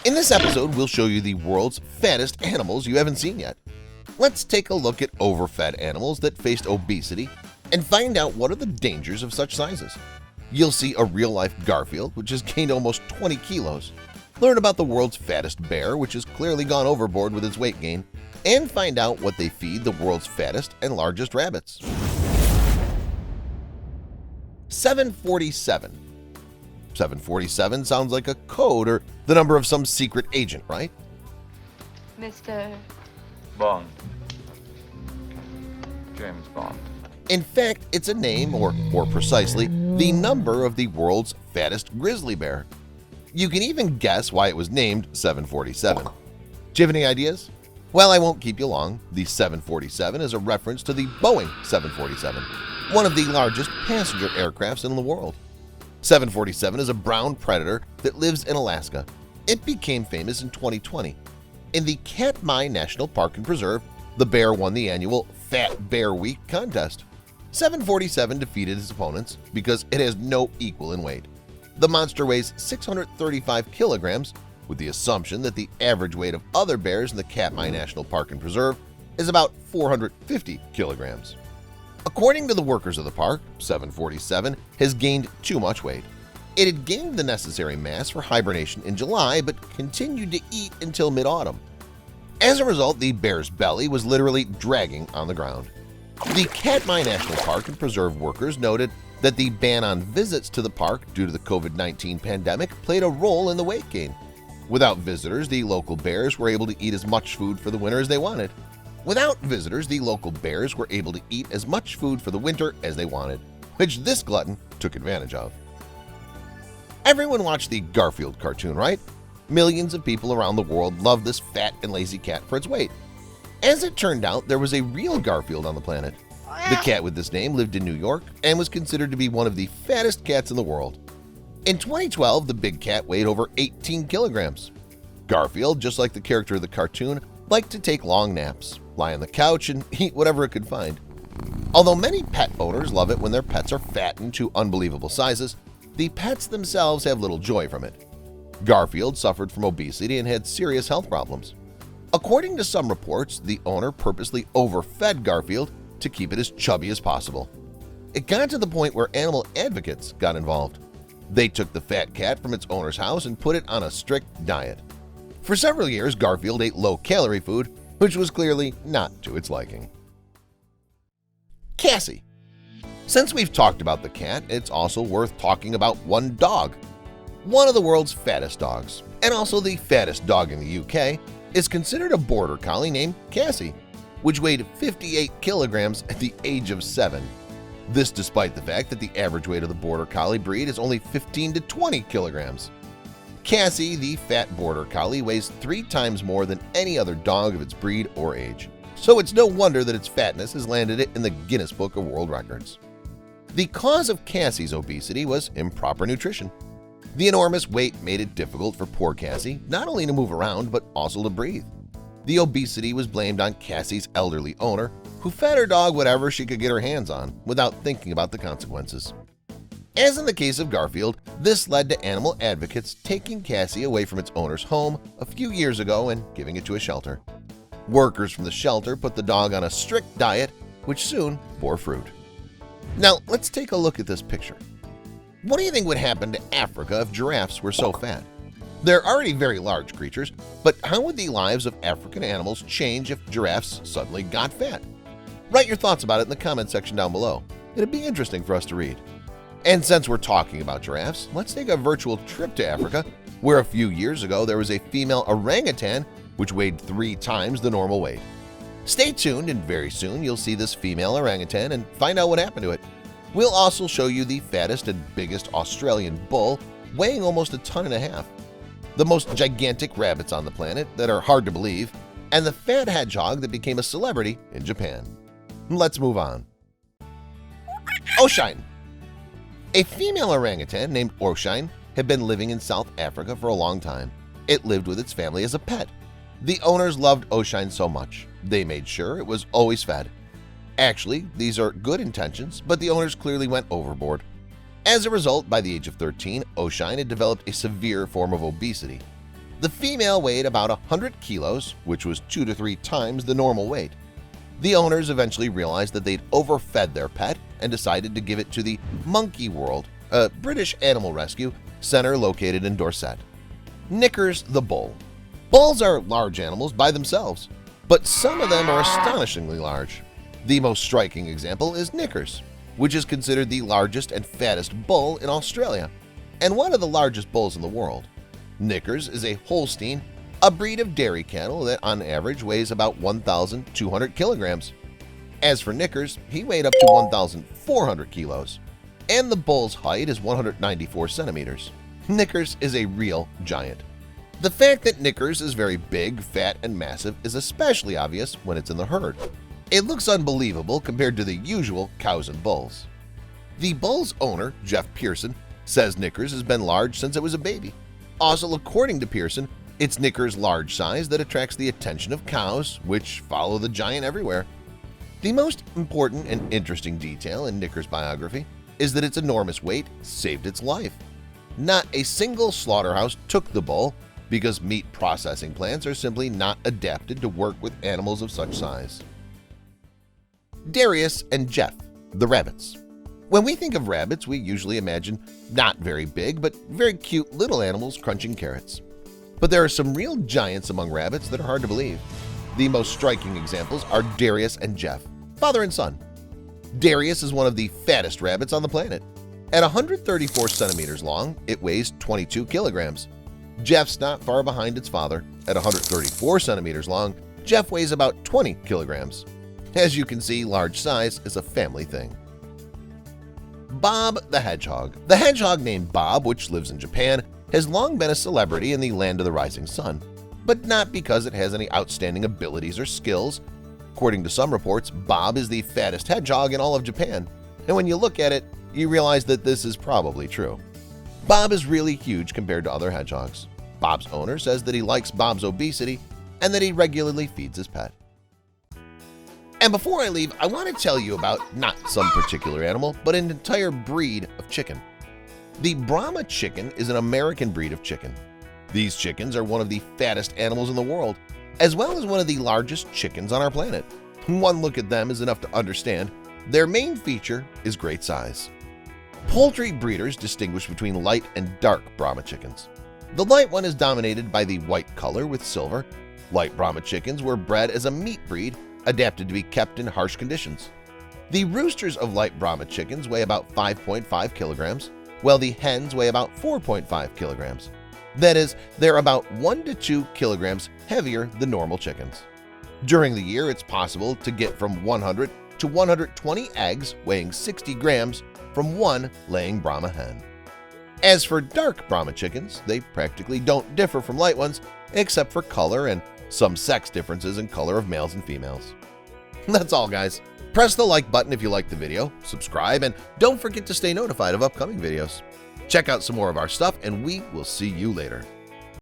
In this episode, we'll show you the world's fattest animals you haven't seen yet. Let's take a look at overfed animals that faced obesity and find out what are the dangers of such sizes. You'll see a real-life Garfield, which has gained almost 20 kilos, learn about the world's fattest bear, which has clearly gone overboard with its weight gain, and find out what they feed the world's fattest and largest rabbits. 747. 747 sounds like a code or the number of some secret agent, right? Mr. Bond. James Bond. In fact, it's a name, or more precisely, the number of the world's fattest grizzly bear. You can even guess why it was named 747. Do you have any ideas? Well, I won't keep you long. The 747 is a reference to the Boeing 747, one of the largest passenger aircrafts in the world. 747 is a brown predator that lives in Alaska. It became famous in 2020. In the Katmai National Park and Preserve, the bear won the annual Fat Bear Week contest. 747 defeated its opponents because it has no equal in weight. The monster weighs 635 kilograms, with the assumption that the average weight of other bears in the Katmai National Park and Preserve is about 450 kilograms. According to the workers of the park, 747 has gained too much weight. It had gained the necessary mass for hibernation in July but continued to eat until mid-autumn. As a result, the bear's belly was literally dragging on the ground. The Katmai National Park and Preserve workers noted that the ban on visits to the park due to the COVID-19 pandemic played a role in the weight gain. Without visitors, the local bears were able to eat as much food for the winter as they wanted. Without visitors, the local bears were able to eat as much food for the winter as they wanted, which this glutton took advantage of. Everyone watched the Garfield cartoon, right? Millions of people around the world love this fat and lazy cat for its weight. As it turned out, there was a real Garfield on the planet. The cat with this name lived in New York and was considered to be one of the fattest cats in the world. In 2012, the big cat weighed over 18 kilograms. Garfield, just like the character of the cartoon, liked to take long naps, lie on the couch, and eat whatever it could find. Although many pet owners love it when their pets are fattened to unbelievable sizes, the pets themselves have little joy from it. Garfield suffered from obesity and had serious health problems. According to some reports, the owner purposely overfed Garfield to keep it as chubby as possible. It got to the point where animal advocates got involved. They took the fat cat from its owner's house and put it on a strict diet. For several years, Garfield ate low-calorie food, which was clearly not to its liking. Cassie. Since we've talked about the cat, it's also worth talking about one dog. One of the world's fattest dogs, and also the fattest dog in the UK, is considered a border collie named Cassie, which weighed 58 kilograms at the age of 7. This despite the fact that the average weight of the border collie breed is only 15 to 20 kilograms. Cassie, the fat border collie, weighs 3 times more than any other dog of its breed or age, so it's no wonder that its fatness has landed it in the Guinness Book of World Records. The cause of Cassie's obesity was improper nutrition. The enormous weight made it difficult for poor Cassie not only to move around but also to breathe. The obesity was blamed on Cassie's elderly owner, who fed her dog whatever she could get her hands on without thinking about the consequences. As in the case of Garfield, this led to animal advocates taking Cassie away from its owner's home a few years ago and giving it to a shelter. Workers from the shelter put the dog on a strict diet, which soon bore fruit. Now, let's take a look at this picture. What do you think would happen to Africa if giraffes were so fat? They're already very large creatures, but how would the lives of African animals change if giraffes suddenly got fat? Write your thoughts about it in the comment section down below. It'd be interesting for us to read. And since we're talking about giraffes, let's take a virtual trip to Africa, where a few years ago there was a female orangutan which weighed 3 times the normal weight. Stay tuned, and very soon you'll see this female orangutan and find out what happened to it. We'll also show you the fattest and biggest Australian bull, weighing almost 1.5 tons, the most gigantic rabbits on the planet that are hard to believe, and the fat hedgehog that became a celebrity in Japan. Let's move on. Oshine. A female orangutan named Oshine had been living in South Africa for a long time. It lived with its family as a pet. The owners loved Oshine so much, they made sure it was always fed. Actually, these are good intentions, but the owners clearly went overboard. As a result, by the age of 13, Oshine had developed a severe form of obesity. The female weighed about 100 kilos, which was 2 to 3 times the normal weight. The owners eventually realized that they'd overfed their pet and decided to give it to the Monkey World, a British animal rescue center located in Dorset. Knickers the bull. Bulls are large animals by themselves, but some of them are astonishingly large. The most striking example is Knickers, which is considered the largest and fattest bull in Australia, and one of the largest bulls in the world. Knickers is a Holstein, a breed of dairy cattle that on average weighs about 1,200 kilograms. As for Knickers, he weighed up to 1,400 kilos, and the bull's height is 194 centimeters. Knickers is a real giant. The fact that Knickers is very big, fat, and massive is especially obvious when it's in the herd. It looks unbelievable compared to the usual cows and bulls. The bull's owner, Jeff Pearson, says Knickers has been large since it was a baby. Also, according to Pearson, it's Knickers' large size that attracts the attention of cows, which follow the giant everywhere. The most important and interesting detail in Knickers' biography is that its enormous weight saved its life. Not a single slaughterhouse took the bull because meat processing plants are simply not adapted to work with animals of such size. Darius and Jeff, the rabbits. When we think of rabbits, we usually imagine not very big but very cute little animals crunching carrots. But there are some real giants among rabbits that are hard to believe. The most striking examples are Darius and Jeff, father and son. Darius is one of the fattest rabbits on the planet. At 134 centimeters long, it weighs 22 kilograms. Jeff's not far behind its father. At 134 centimeters long, Jeff weighs about 20 kilograms. As you can see, large size is a family thing. Bob the hedgehog. The hedgehog named Bob, which lives in Japan, has long been a celebrity in the land of the rising sun, but not because it has any outstanding abilities or skills. According to some reports, Bob is the fattest hedgehog in all of Japan, and when you look at it, you realize that this is probably true. Bob is really huge compared to other hedgehogs. Bob's owner says that he likes Bob's obesity and that he regularly feeds his pet. And before I leave, I want to tell you about not some particular animal, but an entire breed of chicken. The Brahma chicken is an American breed of chicken. These chickens are one of the fattest animals in the world, as well as one of the largest chickens on our planet. One look at them is enough to understand their main feature is great size. Poultry breeders distinguish between light and dark Brahma chickens. The light one is dominated by the white color with silver. Light Brahma chickens were bred as a meat breed, adapted to be kept in harsh conditions. The roosters of light Brahma chickens weigh about 5.5 kilograms, while the hens weigh about 4.5 kilograms. That is, they're about 1 to 2 kilograms heavier than normal chickens. During the year, it's possible to get from 100 to 120 eggs weighing 60 grams from one laying Brahma hen. As for dark Brahma chickens, they practically don't differ from light ones except for color and some sex differences in color of males and females. That's all, guys. Press the like button if you liked the video, subscribe, and don't forget to stay notified of upcoming videos. Check out some more of our stuff, and we will see you later.